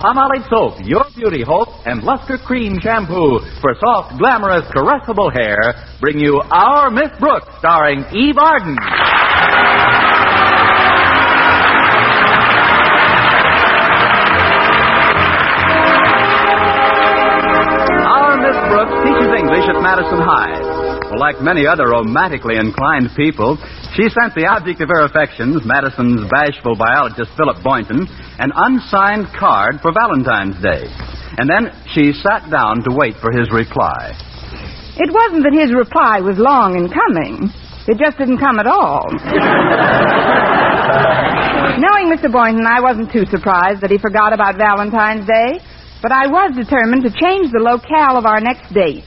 Palmolive Soap, Your Beauty Hope, and Luster Cream Shampoo for soft, glamorous, caressable hair bring you Our Miss Brooks, starring Eve Arden. Our Miss Brooks teaches English at Madison High. Well, like many other romantically inclined people, she sent the object of her affections, Madison's bashful biologist Philip Boynton, an unsigned card for Valentine's Day. And then she sat down to wait for his reply. It wasn't that his reply was long in coming. It just didn't come at all. Knowing Mr. Boynton, I wasn't too surprised that he forgot about Valentine's Day, but I was determined to change the locale of our next date.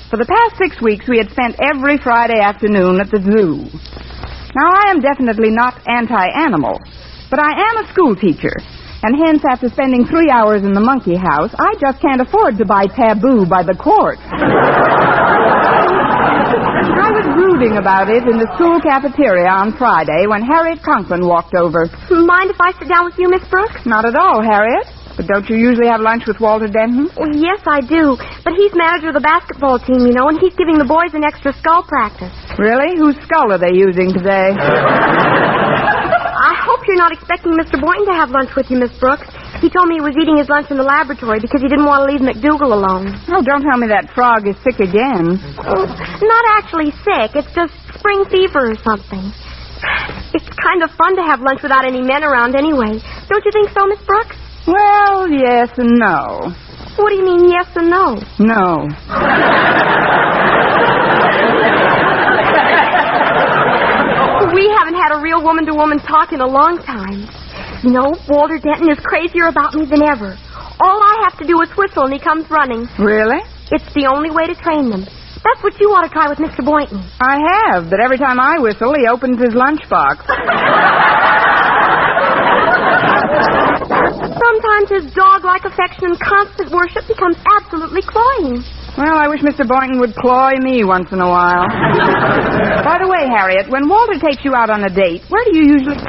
For the past 6 weeks, we had spent every Friday afternoon at the zoo. Now, I am definitely not anti-animal, but I am a school teacher, and hence, after spending 3 hours in the monkey house, I just can't afford to buy Taboo by the quart. I was brooding about it in the school cafeteria on Friday when Harriet Conklin walked over. Mind if I sit down with you, Miss Brooks? Not at all, Harriet. But don't you usually have lunch with Walter Denton? Well, yes, I do. But he's manager of the basketball team, you know, and he's giving the boys an extra skull practice. Really? Whose skull are they using today? I hope you're not expecting Mr. Boynton to have lunch with you, Miss Brooks. He told me he was eating his lunch in the laboratory because he didn't want to leave McDougal alone. Oh, don't tell me that frog is sick again. Oh, not actually sick. It's just spring fever or something. It's kind of fun to have lunch without any men around anyway. Don't you think so, Miss Brooks? Well, yes and no. What do you mean, yes and no? No. We haven't had a real woman-to-woman talk in a long time. You know, Walter Denton is crazier about me than ever. All I have to do is whistle and he comes running. Really? It's the only way to train them. That's what you ought to try with Mr. Boynton. I have, but every time I whistle, he opens his lunchbox. Sometimes his dog-like affection and constant worship becomes absolutely cloying. Well, I wish Mr. Boynton would cloy me once in a while. By the way, Harriet, when Walter takes you out on a date, where do you usually go?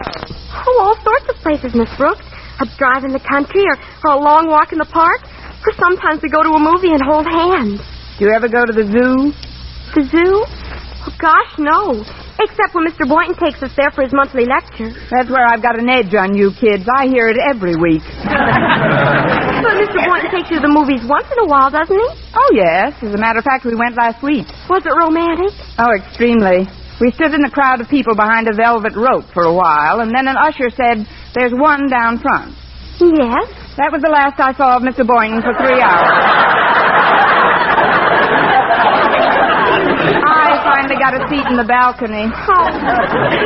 Oh, all sorts of places, Miss Brooks. A drive in the country or a long walk in the park. Or sometimes we go to a movie and hold hands. Do you ever go to the zoo? The zoo? Oh, gosh, no. Except when Mr. Boynton takes us there for his monthly lecture. That's where I've got an edge on you kids. I hear it every week. But Mr. Boynton takes you to the movies once in a while, doesn't he? Oh, yes. As a matter of fact, we went last week. Was it romantic? Oh, extremely. We stood in a crowd of people behind a velvet rope for a while, and then an usher said, "There's one down front." Yes. That was the last I saw of Mr. Boynton for 3 hours. I finally got a seat in the balcony. Oh,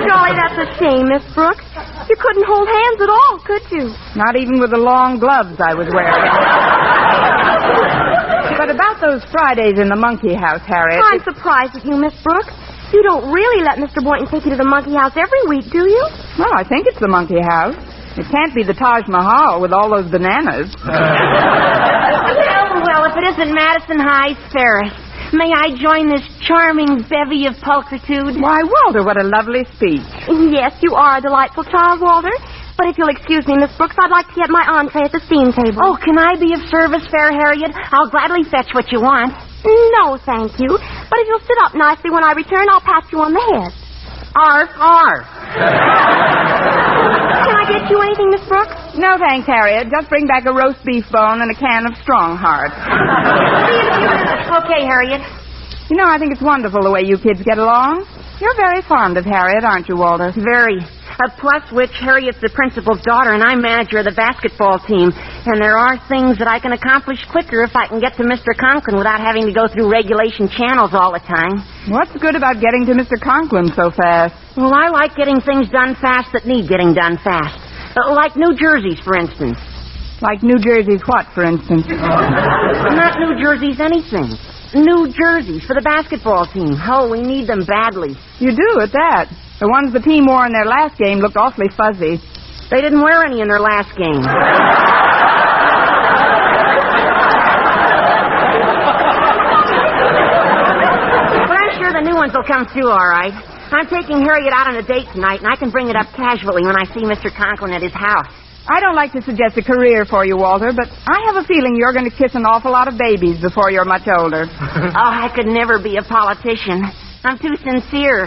golly, that's a shame, Miss Brooks. You couldn't hold hands at all, could you? Not even with the long gloves I was wearing. But about those Fridays in the monkey house, Harriet... I'm surprised at you, Miss Brooks. You don't really let Mr. Boynton take you to the monkey house every week, do you? Well, I think it's the monkey house. It can't be the Taj Mahal with all those bananas. Well, if it isn't Madison High's Ferris. May I join this charming bevy of pulchritude? Why, Walter, what a lovely speech. Yes, you are a delightful child, Walter. But if you'll excuse me, Miss Brooks, I'd like to get my entree at the steam table. Oh, can I be of service, fair Harriet? I'll gladly fetch what you want. No, thank you. But if you'll sit up nicely when I return, I'll pat you on the head. Arf, arf. Can I get you anything, Miss Brooks? No, thanks, Harriet. Just bring back a roast beef bone and a can of Strong Heart. Okay, Harriet. You know, I think it's wonderful the way you kids get along. You're very fond of Harriet, aren't you, Walter? Very. Plus which, Harriet's the principal's daughter, and I'm manager of the basketball team. And there are things that I can accomplish quicker if I can get to Mr. Conklin without having to go through regulation channels all the time. What's good about getting to Mr. Conklin so fast? Well, I like getting things done fast that need getting done fast. Like New Jersey's, for instance. Like New Jersey's what, for instance? Not New Jersey's anything. New Jersey's for the basketball team. Oh, we need them badly. You do, at that. The ones the team wore in their last game looked awfully fuzzy. They didn't wear any in their last game. But I'm sure the new ones will come through all right. I'm taking Harriet out on a date tonight, and I can bring it up casually when I see Mr. Conklin at his house. I don't like to suggest a career for you, Walter, but I have a feeling you're going to kiss an awful lot of babies before you're much older. Oh, I could never be a politician. I'm too sincere.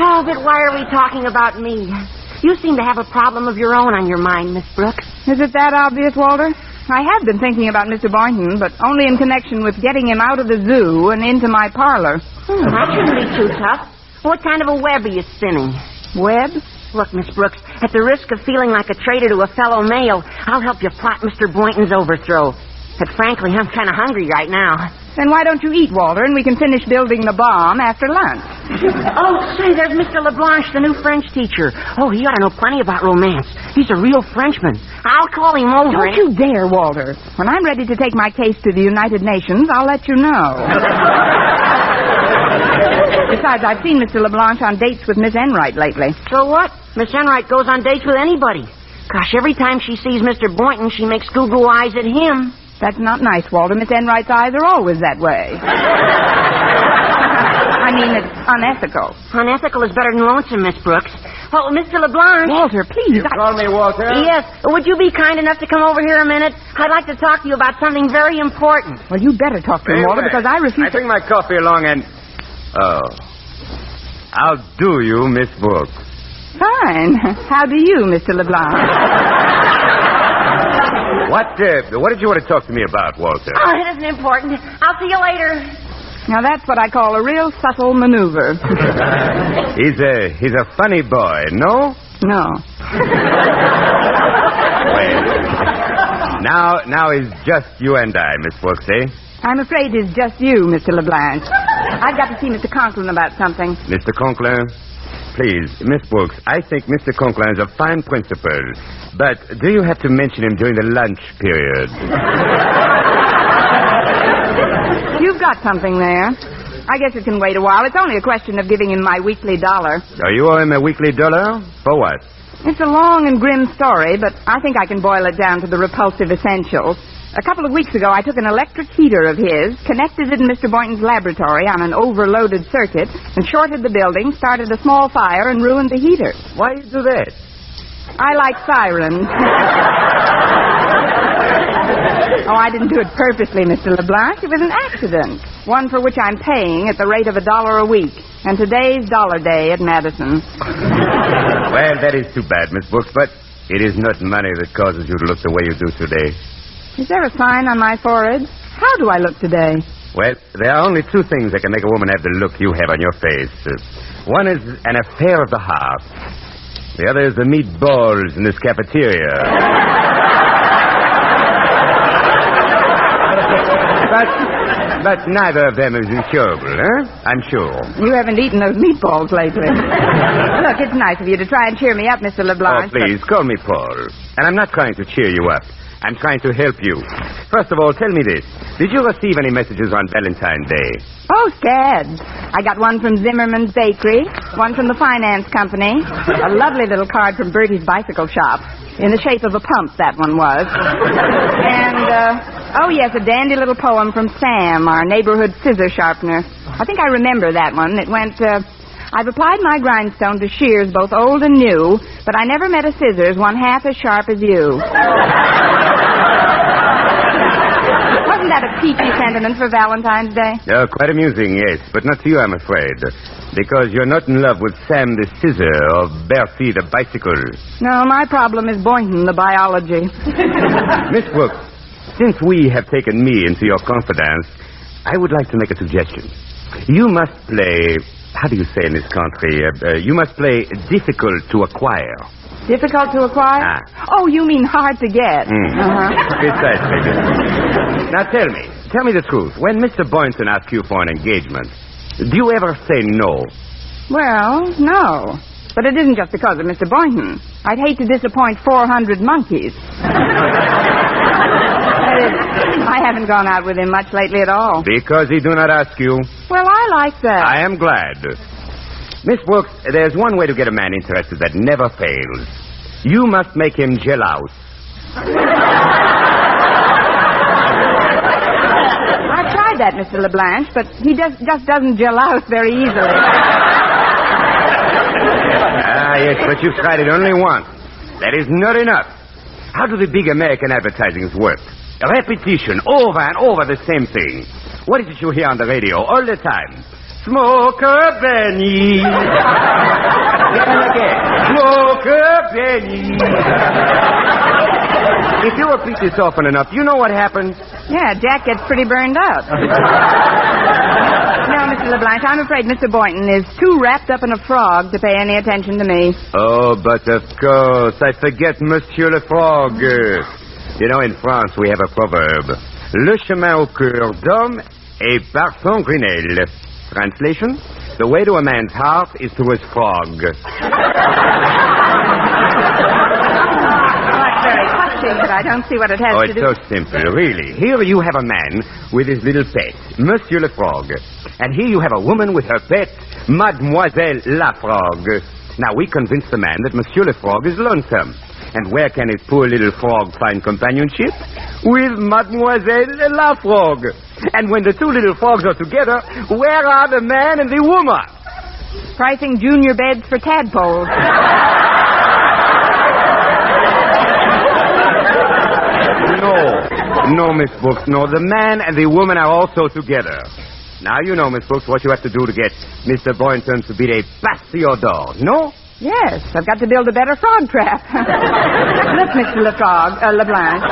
Oh, but why are we talking about me? You seem to have a problem of your own on your mind, Miss Brooks. Is it that obvious, Walter? I had been thinking about Mr. Boynton, but only in connection with getting him out of the zoo and into my parlor. That shouldn't be too tough. What kind of a web are you spinning? Web? Look, Miss Brooks, at the risk of feeling like a traitor to a fellow male, I'll help you plot Mr. Boynton's overthrow. But frankly, I'm kind of hungry right now. Then why don't you eat, Walter, and we can finish building the bomb after lunch? Oh, say, there's Mr. LeBlanche, the new French teacher. Oh, he ought to know plenty about romance. He's a real Frenchman. I'll call him over. Don't you dare, Walter. When I'm ready to take my case to the United Nations, I'll let you know. Besides, I've seen Mr. LeBlanche on dates with Miss Enright lately. So what? Miss Enright goes on dates with anybody. Gosh, every time she sees Mr. Boynton, she makes goo-goo eyes at him. That's not nice, Walter. Miss Enright's eyes are always that way. I mean, it's unethical. Unethical is better than lonesome, Miss Brooks. Oh, Mr. LeBlanc. Walter, please. You call me Walter? Yes. Would you be kind enough to come over here a minute? I'd like to talk to you about something very important. Well, you better talk to him, Walter, because I refuse I bring my coffee along and... Oh. How do you, Miss Brooks? Fine. How do you, Mr. LeBlanc? What did you want to talk to me about, Walter? Oh, it isn't important. I'll see you later. Now, that's what I call a real subtle maneuver. He's a funny boy, no? No. Well, now it's just you and I, Miss Brooks, eh? I'm afraid it's just you, Mr. LeBlanc. I've got to see Mr. Conklin about something. Mr. Conklin? Please, Miss Brooks, I think Mr. Conklin is a fine principal, but do you have to mention him during the lunch period? You've got something there. I guess it can wait a while. It's only a question of giving him my weekly $1. So you owe him a weekly $1? For what? It's a long and grim story, but I think I can boil it down to the repulsive essentials. A couple of weeks ago, I took an electric heater of his, connected it in Mr. Boynton's laboratory on an overloaded circuit, and shorted the building, started a small fire, and ruined the heater. Why you do that? I like sirens. Oh, I didn't do it purposely, Mr. LeBlanc. It was an accident. One for which I'm paying at the rate of $1 a week. And today's dollar day at Madison. Well, that is too bad, Miss Brooks, but it is not money that causes you to look the way you do today. Is there a sign on my forehead? How do I look today? Well, there are only two things that can make a woman have the look you have on your face. One is an affair of the heart. The other is the meatballs in this cafeteria. But neither of them is incurable, eh? I'm sure. You haven't eaten those meatballs lately. Look, it's nice of you to try and cheer me up, Mr. LeBlanc. Oh, please, call me Paul. And I'm not trying to cheer you up. I'm trying to help you. First of all, tell me this. Did you receive any messages on Valentine Day? Oh, scads. I got one from Zimmerman's Bakery, one from the finance company, a lovely little card from Bertie's bicycle shop, in the shape of a pump, that one was. And, oh, yes, a dandy little poem from Sam, our neighborhood scissor sharpener. I think I remember that one. It went, I've applied my grindstone to shears both old and new, but I never met a scissors one half as sharp as you. Wasn't that a peachy sentiment for Valentine's Day? Oh, quite amusing, yes, but not to you, I'm afraid. Because you're not in love with Sam the scissor or Bertie the bicycle. No, my problem is Boynton, the biology. Miss Brooks, since we have taken me into your confidence, I would like to make a suggestion. You must play... How do you say in this country? You must play difficult to acquire. Difficult to acquire? Ah. Oh, you mean hard to get. Precisely. Now tell me the truth. When Mr. Boynton asks you for an engagement, do you ever say no? Well, no. But it isn't just because of Mr. Boynton. I'd hate to disappoint 400 monkeys. I haven't gone out with him much lately at all. Because he do not ask you? Well, I like that. I am glad. Miss Brooks, there's one way to get a man interested that never fails. You must make him jealous. I've tried that, Mr. LeBlanc, but he just doesn't jealous very easily. Ah, yes, but you've tried it only once. That is not enough. How do the big American advertisings work? Repetition, over and over the same thing. What is it you hear on the radio all the time? Smoker Benny. And again, Smoker Benny. If you repeat this often enough, you know what happens? Yeah, Jack gets pretty burned up. No, Mr. LeBlanc, I'm afraid Mr. Boynton is too wrapped up in a frog to pay any attention to me. Oh, but of course, I forget Monsieur le Frog. You know, in France, we have a proverb. Le chemin au cœur d'homme est par son grenelle. Translation? The way to a man's heart is through his frog. Very touching, but I don't see what it has to do. Oh, it's so simple, really. Here you have a man with his little pet, Monsieur le Frog. And here you have a woman with her pet, Mademoiselle la Frog. Now, we convince the man that Monsieur le Frog is lonesome. And where can his poor little frog find companionship? With Mademoiselle la Frog. And when the two little frogs are together, where are the man and the woman? Pricing junior beds for tadpoles. No, Miss Brooks, no. The man and the woman are also together. Now you know, Miss Brooks, what you have to do to get Mr. Boynton to be a patio dog, no? Yes, I've got to build a better frog trap. Look, Mr. LeBlanc.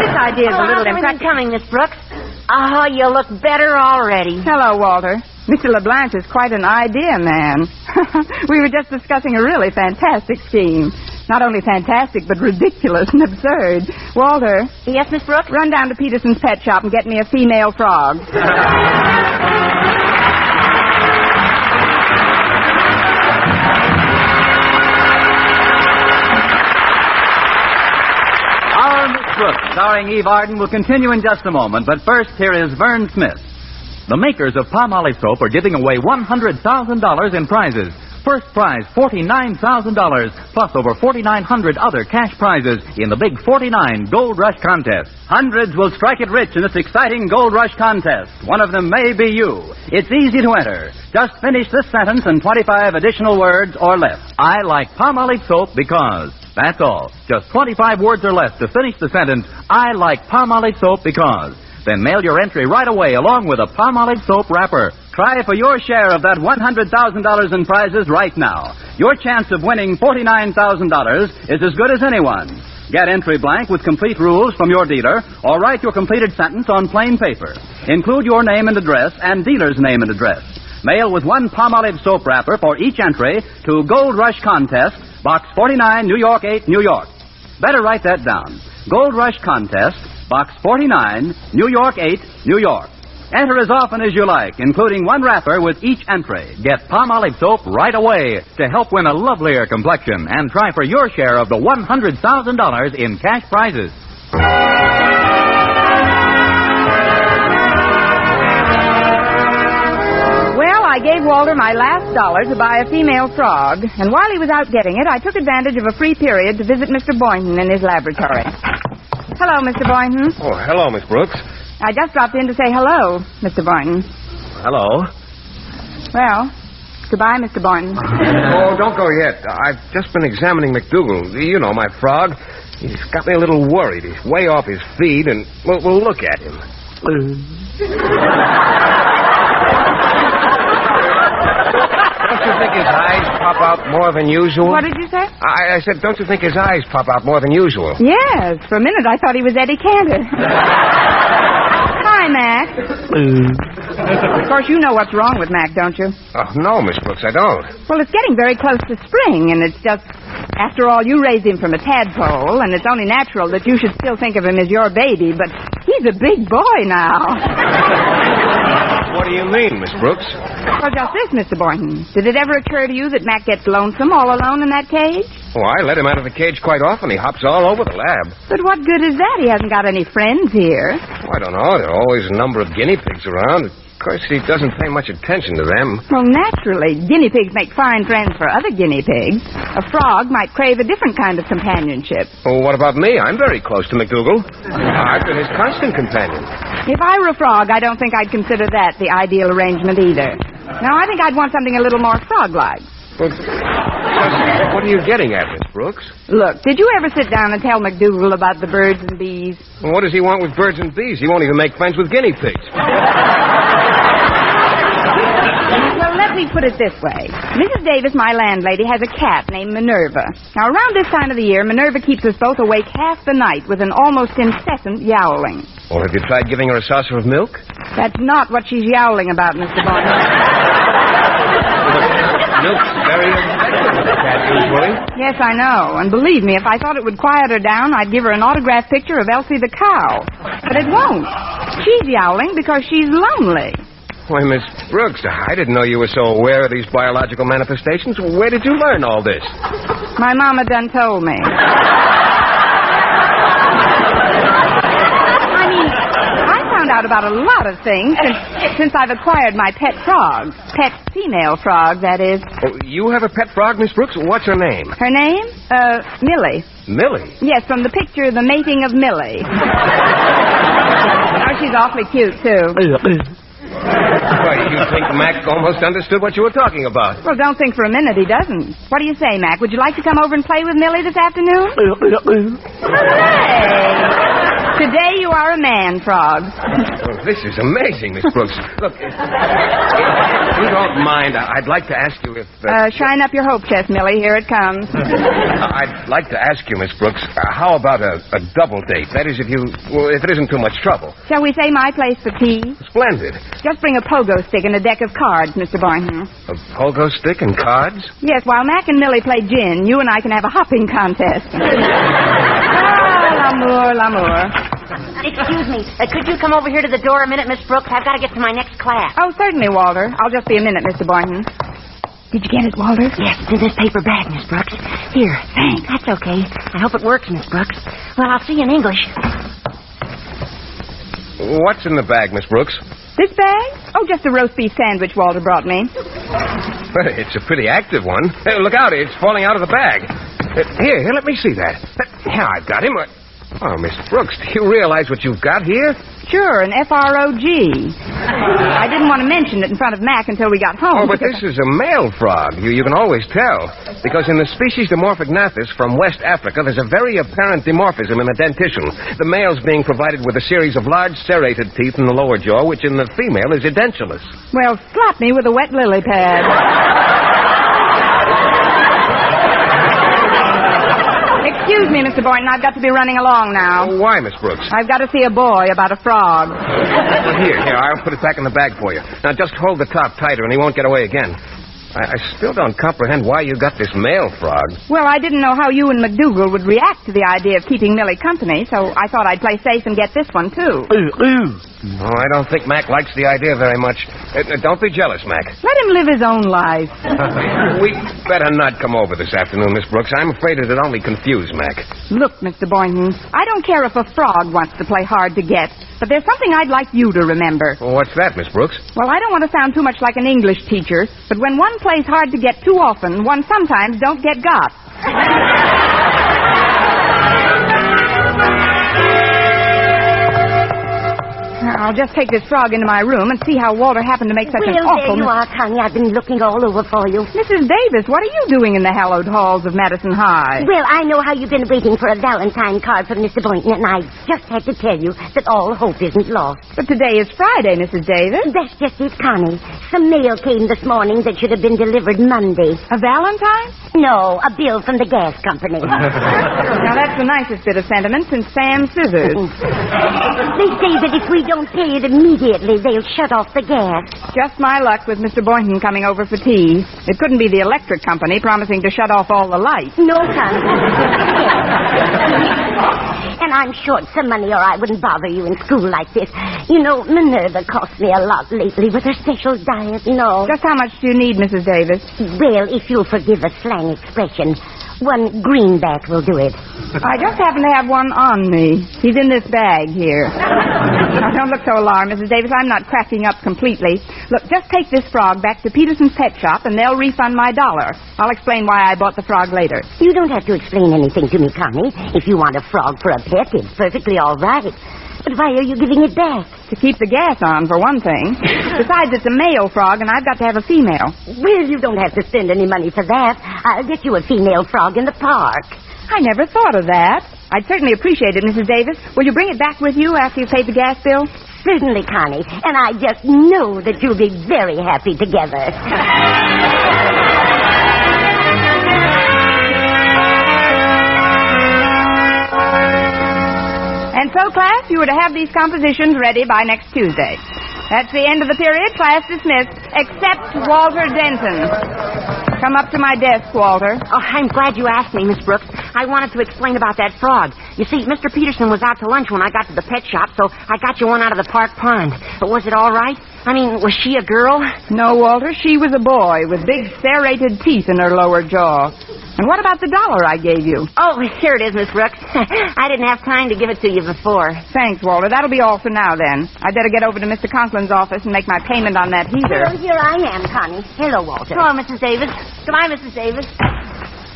This idea is a little impractical. Coming, Miss Brooks. Oh, you look better already. Hello, Walter. Mr. LeBlanc is quite an idea man. We were just discussing a really fantastic scheme. Not only fantastic, but ridiculous and absurd. Walter. Yes, Miss Brooks? Run down to Peterson's pet shop and get me a female frog. Our Miss Brooks, starring Eve Arden, will continue in just a moment. But first, here is Vern Smith. The makers of Palmolive soap are giving away $100,000 in prizes. First prize, $49,000, plus over 4,900 other cash prizes in the Big 49 Gold Rush Contest. Hundreds will strike it rich in this exciting Gold Rush Contest. One of them may be you. It's easy to enter. Just finish this sentence in 25 additional words or less. I like Palmolive soap because... That's all. Just 25 words or less to finish the sentence, I like Palmolive soap because... Then mail your entry right away along with a Palmolive soap wrapper. Try for your share of that $100,000 in prizes right now. Your chance of winning $49,000 is as good as anyone's. Get entry blank with complete rules from your dealer, or write your completed sentence on plain paper. Include your name and address and dealer's name and address. Mail with one Palmolive soap wrapper for each entry to Gold Rush Contest, Box 49, New York 8, New York. Better write that down. Gold Rush Contest, Box 49, New York 8, New York. Enter as often as you like, including one wrapper with each entry. Get Palmolive soap right away to help win a lovelier complexion and try for your share of the $100,000 in cash prizes. Well, I gave Walter my last dollar to buy a female frog, and while he was out getting it, I took advantage of a free period to visit Mr. Boynton in his laboratory. Hello, Mr. Boynton. Oh, hello, Miss Brooks. I just dropped in to say hello, Mr. Boynton. Hello. Well, goodbye, Mr. Boynton. Oh, don't go yet. I've just been examining McDougal. You know, my frog. He's got me a little worried. He's way off his feed, and we'll look at him. Don't you think his eyes pop out more than usual? What did you say? I said, don't you think his eyes pop out more than usual? Yes. For a minute, I thought he was Eddie Cantor. Hi, Mac. Of course, you know what's wrong with Mac, don't you? Oh, no, Miss Brooks, I don't. Well, it's getting very close to spring, and it's just... After all, you raised him from a tadpole, and it's only natural that you should still think of him as your baby, but he's a big boy now. What do you mean, Miss Brooks? Well, just this, Mr. Boynton. Did it ever occur to you that Mac gets lonesome all alone in that cage? Oh, I let him out of the cage quite often. He hops all over the lab. But what good is that? He hasn't got any friends here. Oh, I don't know. There are always a number of guinea pigs around. Of course, he doesn't pay much attention to them. Well, naturally. Guinea pigs make fine friends for other guinea pigs. A frog might crave a different kind of companionship. Oh, what about me? I'm very close to McDougal. I've been his constant companion. If I were a frog, I don't think I'd consider that the ideal arrangement either. No, I think I'd want something a little more frog-like. Well, What are you getting at, Miss Brooks? Look, did you ever sit down and tell McDougal about the birds and bees? Well, what does he want with birds and bees? He won't even make friends with guinea pigs. Well, let me put it this way. Mrs. Davis, my landlady, has a cat named Minerva. Now, around this time of the year, Minerva keeps us both awake half the night with an almost incessant yowling. Well, have you tried giving her a saucer of milk? That's not what she's yowling about, Mr. Barton. Milk's very effective with a cat, usually. Yes, I know. And believe me, if I thought it would quiet her down, I'd give her an autographed picture of Elsie the cow. But it won't. She's yowling because she's lonely. Why, Miss Brooks, I didn't know you were so aware of these biological manifestations. Where did you learn all this? My mama done told me. I mean, I found out about a lot of things since I've acquired my pet frog. Pet female frog, that is. Oh, you have a pet frog, Miss Brooks? What's her name? Her name? Millie. Millie? Yes, from the picture, The Mating of Millie. Oh, she's awfully cute, too. Why, you think Mac almost understood what you were talking about? Well, don't think for a minute he doesn't. What do you say, Mac? Would you like to come over and play with Millie this afternoon? Hooray! Today you are a man, Frog. Well, this is amazing, Miss Brooks. Look, if you don't mind, I'd like to ask you if... shine up your hope chest, Millie. Here it comes. I'd like to ask you, Miss Brooks, how about a double date? That is, if it isn't too much trouble. Shall we say my place for tea? Splendid. Just bring a pogo stick and a deck of cards, Mr. Barnham. A pogo stick and cards? Yes, while Mac and Millie play gin, you and I can have a hopping contest. L'amour, l'amour. Excuse me. Could you come over here to the door a minute, Miss Brooks? I've got to get to my next class. Oh, certainly, Walter. I'll just be a minute, Mr. Barnham. Did you get it, Walter? Yes, it's in this paper bag, Miss Brooks. Here. Thanks. That's okay. I hope it works, Miss Brooks. Well, I'll see you in English. What's in the bag, Miss Brooks? This bag? Oh, just a roast beef sandwich Walter brought me. Well, it's a pretty active one. Hey, look out, it's falling out of the bag. Here, let me see that. Here, I've got him. Oh, Miss Brooks, do you realize what you've got here? Sure, an FROG. I didn't want to mention it in front of Mac until we got home. Oh, but this is a male frog. You can always tell. Because in the species Dimorphognathus from West Africa, there's a very apparent dimorphism in the dentition. The male's being provided with a series of large serrated teeth in the lower jaw, which in the female is edentulous. Well, slap me with a wet lily pad. Excuse me, Mr. Boynton. I've got to be running along now. Oh, why, Miss Brooks? I've got to see a boy about a frog. Here, I'll put it back in the bag for you. Now, just hold the top tighter and he won't get away again. I still don't comprehend why you got this male frog. Well, I didn't know how you and McDougal would react to the idea of keeping Millie company, so I thought I'd play safe and get this one, too. Oh, I don't think Mac likes the idea very much. Don't be jealous, Mac. Let him live his own life. We better not come over this afternoon, Miss Brooks. I'm afraid it'd only confuse Mac. Look, Mr. Boynton, I don't care if a frog wants to play hard to get, but there's something I'd like you to remember. Well, what's that, Miss Brooks? Well, I don't want to sound too much like an English teacher, but when one plays hard to get too often, one sometimes don't get got. I'll just take this frog into my room and see how Walter happened to make such an awful... Well, there you are, Connie. I've been looking all over for you. Mrs. Davis, what are you doing in the hallowed halls of Madison High? Well, I know how you've been waiting for a Valentine card from Mr. Boynton, and I just had to tell you that all hope isn't lost. But today is Friday, Mrs. Davis. That's just it, Connie. Some mail came this morning that should have been delivered Monday. A Valentine? No, a bill from the gas company. Now, that's the nicest bit of sentiment since Sam Scissors. They say that if we don't pay it immediately, they'll shut off the gas. Just my luck with Mr. Boynton coming over for tea. It couldn't be the electric company promising to shut off all the lights. No, Connie. And I'm short some money or I wouldn't bother you in school like this. You know, Minerva cost me a lot lately with her special diet, Just how much do you need, Mrs. Davis? Well, if you'll forgive a slang expression, one greenback will do it. I just happen to have one on me. He's in this bag here. Now, don't look so alarmed, Mrs. Davis. I'm not cracking up completely. Look, just take this frog back to Peterson's pet shop, and they'll refund my $1. I'll explain why I bought the frog later. You don't have to explain anything to me, Connie. If you want a frog for a pet, it's perfectly all right. But why are you giving it back? To keep the gas on, for one thing. Besides, it's a male frog, and I've got to have a female. Well, you don't have to spend any money for that. I'll get you a female frog in the park. I never thought of that. I'd certainly appreciate it, Mrs. Davis. Will you bring it back with you after you've paid the gas bill? Certainly, Connie. And I just know that you'll be very happy together. And so, class, you were to have these compositions ready by next Tuesday. That's the end of the period. Class dismissed, except Walter Denton. Come up to my desk, Walter. Oh, I'm glad you asked me, Miss Brooks. I wanted to explain about that frog. You see, Mr. Peterson was out to lunch when I got to the pet shop, so I got you one out of the park pond. But was it all right? I mean, was she a girl? No, Walter, she was a boy with big serrated teeth in her lower jaw. And what about the $1 I gave you? Oh, here it is, Miss Brooks. I didn't have time to give it to you before. Thanks, Walter. That'll be all for now, then. I'd better get over to Mr. Conklin's office and make my payment on that heater. Well, here I am, Connie. Hello, Walter. Hello, Mrs. Davis. Goodbye, Mrs. Davis.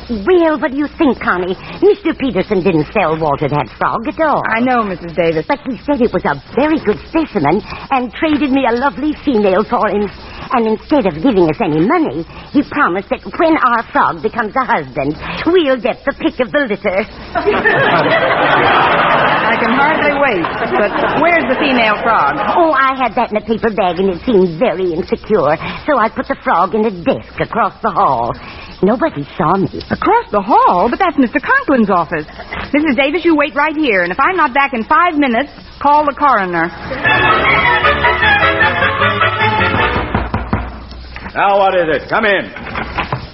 Well, what do you think, Connie? Mr. Peterson didn't sell Walter that frog at all. I know, Mrs. Davis. But he said it was a very good specimen and traded me a lovely female for him. And instead of giving us any money, he promised that when our frog becomes a husband, we'll get the pick of the litter. I can hardly wait. But where's the female frog? Oh, I had that in a paper bag, and it seemed very insecure. So I put the frog in a desk across the hall. Nobody saw me. Across the hall? But that's Mr. Conklin's office. Mrs. Davis, you wait right here, and if I'm not back in 5 minutes, call the coroner. Now, what is it? Come in.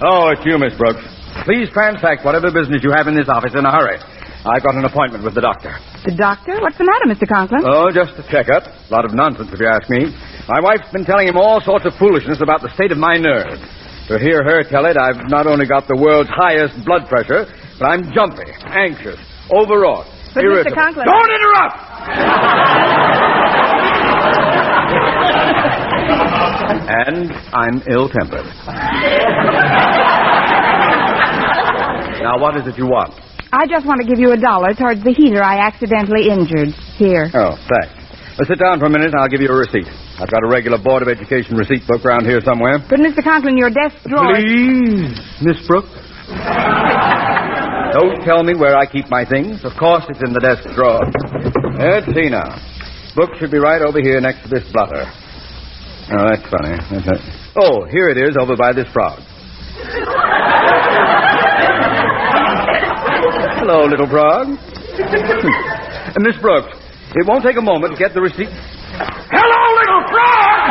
Oh, it's you, Miss Brooks. Please transact whatever business you have in this office in a hurry. I've got an appointment with the doctor. The doctor? What's the matter, Mr. Conklin? Oh, just a checkup. A lot of nonsense, if you ask me. My wife's been telling him all sorts of foolishness about the state of my nerves. To hear her tell it, I've not only got the world's highest blood pressure, but I'm jumpy, anxious, overwrought, but irritable. Mr. Conklin... Don't interrupt! And I'm ill-tempered. Now, what is it you want? I just want to give you $1 towards the heater I accidentally injured. Here. Oh, thanks. Well, sit down for a minute and I'll give you a receipt. I've got a regular Board of Education receipt book around here somewhere. But, Mr. Conklin, your desk drawer... Please, Miss Brooks. Don't tell me where I keep my things. Of course it's in the desk drawer. Let's see now. Book should be right over here next to this blotter. Oh, that's funny. Oh, here it is over by this frog. Hello, little frog. Miss Brooks, it won't take a moment to get the receipt. Hello, little frog!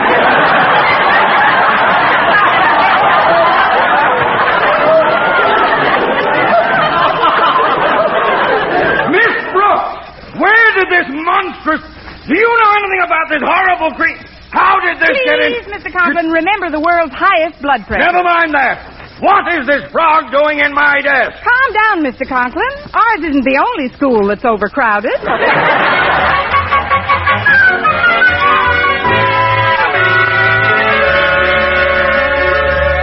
Miss Brooks, where did this monstrous... Do you know anything about this horrible creature? How did this get in? Please, Mr. Conklin, remember the world's highest blood pressure. Never mind that. What is this frog doing in my desk? Calm down, Mr. Conklin. Ours isn't the only school that's overcrowded.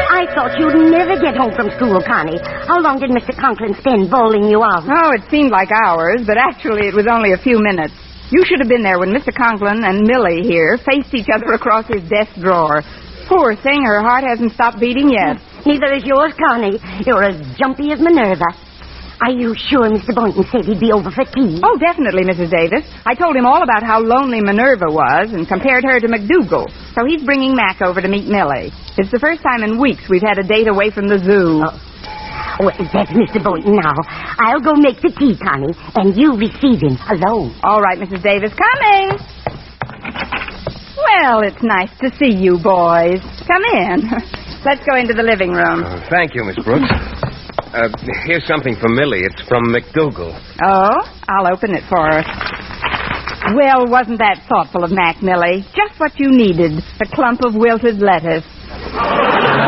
I thought you'd never get home from school, Connie. How long did Mr. Conklin spend bowling you out? Oh, it seemed like hours, but actually it was only a few minutes. You should have been there when Mr. Conklin and Millie here faced each other across his desk drawer. Poor thing, her heart hasn't stopped beating yet. Neither is yours, Connie. You're as jumpy as Minerva. Are you sure Mr. Boynton said he'd be over for tea? Oh, definitely, Mrs. Davis. I told him all about how lonely Minerva was and compared her to McDougal. So he's bringing Mac over to meet Millie. It's the first time in weeks we've had a date away from the zoo. Oh. Well, that's Mr. Boynton now. I'll go make the tea, Connie, and you receive him alone. All right, Mrs. Davis. Coming! Well, it's nice to see you boys. Come in. Let's go into the living room. Thank you, Miss Brooks. Here's something for Millie. It's from McDougal. Oh? I'll open it for her. Well, wasn't that thoughtful of Mac, Millie? Just what you needed. A clump of wilted lettuce.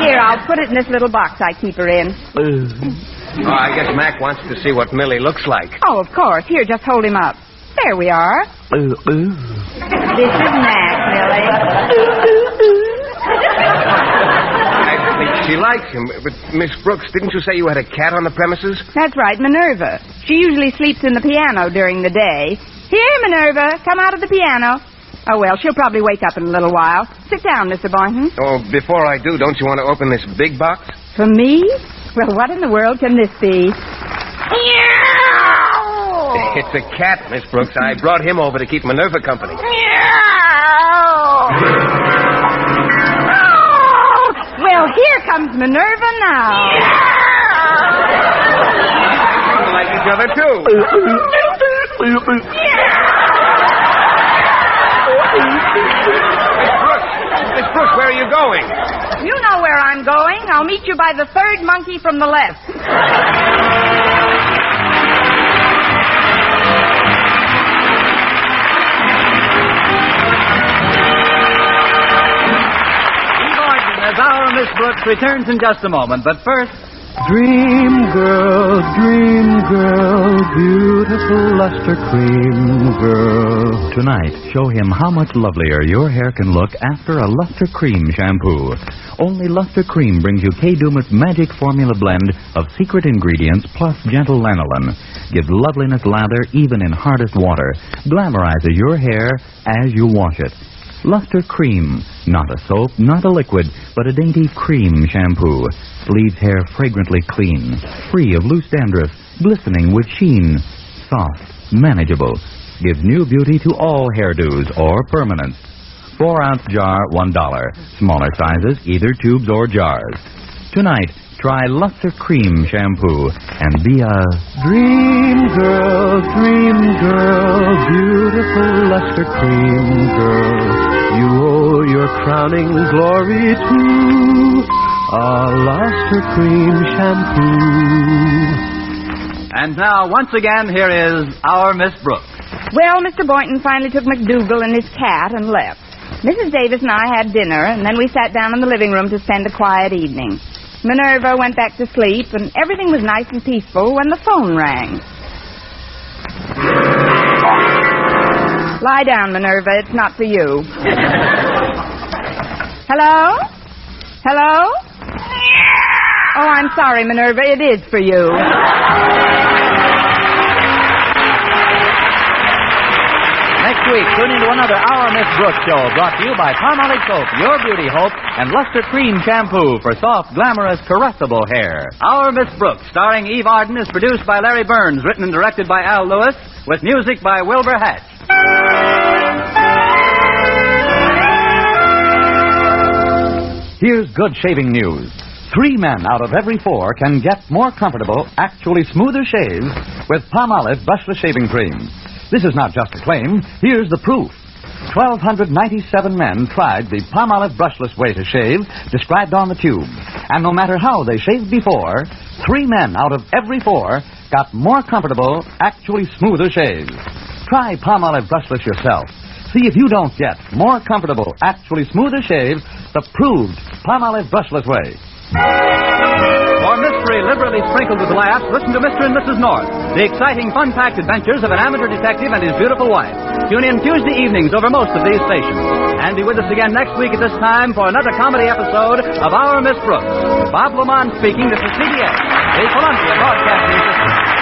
Here, I'll put it in this little box I keep her in. Oh, I guess Mac wants to see what Millie looks like. Oh, of course. Here, just hold him up. There we are. This is Mac, Millie. I think she likes him. But, Miss Brooks, didn't you say you had a cat on the premises? That's right, Minerva. She usually sleeps in the piano during the day. Here, Minerva, come out of the piano. Oh, well, she'll probably wake up in a little while. Sit down, Mr. Boynton. Oh, before I do, don't you want to open this big box? For me? Well, what in the world can this be? It's a cat, Miss Brooks. I brought him over to keep Minerva company. Well, here comes Minerva now. We like each other, too. Miss Brooks, where are you going? You know where I'm going. I'll meet you by the third monkey from the left. Eve Arden as our Miss Brooks returns in just a moment. But first, Dream girl, beautiful luster cream girl. Tonight, show him how much lovelier your hair can look after a Luster Cream shampoo. Only Luster Cream brings you Kay Daumit's magic formula blend of secret ingredients plus gentle lanolin. Gives loveliness lather even in hardest water. Glamorizes your hair as you wash it. Luster Cream, not a soap, not a liquid, but a dainty cream shampoo. Leaves hair fragrantly clean, free of loose dandruff, glistening with sheen. Soft, manageable. Gives new beauty to all hairdos or permanents. 4-ounce jar, $1. Smaller sizes, either tubes or jars. Tonight, try Luster Cream shampoo and be a dream girl, beautiful Luster Cream girl. You owe your crowning glory to a Luster Cream shampoo. and now, once again, here is our Miss Brooks. Well, Mr. Boynton finally took McDougal and his cat and left. Mrs. Davis and I had dinner, and then we sat down in the living room to spend a quiet evening. Minerva went back to sleep, and everything was nice and peaceful when the phone rang. Lie down, Minerva. It's not for you. Hello? Hello? Oh, I'm sorry, Minerva. It is for you. Next week, tune into another Our Miss Brooks show brought to you by Palmolive Soap, Your Beauty Hope, and Luster Cream Shampoo for soft, glamorous, caressable hair. Our Miss Brooks, starring Eve Arden, is produced by Larry Burns, written and directed by Al Lewis, with music by Wilbur Hatch. Here's good shaving news. 3 men out of every 4 can get more comfortable, actually smoother shaves with Palmolive Brushless Shaving Cream. This is not just a claim. Here's the proof. 1,297 men tried the Palmolive brushless way to shave described on the tube. And no matter how they shaved before, 3 men out of every 4 got more comfortable, actually smoother shaves. Try Palmolive brushless yourself. See if you don't get more comfortable, actually smoother shaves the proved Palmolive brushless way. For mystery liberally sprinkled with laughs, listen to Mr. and Mrs. North, the exciting, fun-packed adventures of an amateur detective and his beautiful wife. Tune in Tuesday evenings over most of these stations. And be with us again next week at this time for another comedy episode of Our Miss Brooks. Bob Lamont speaking. This is CBS, the Columbia Broadcasting System.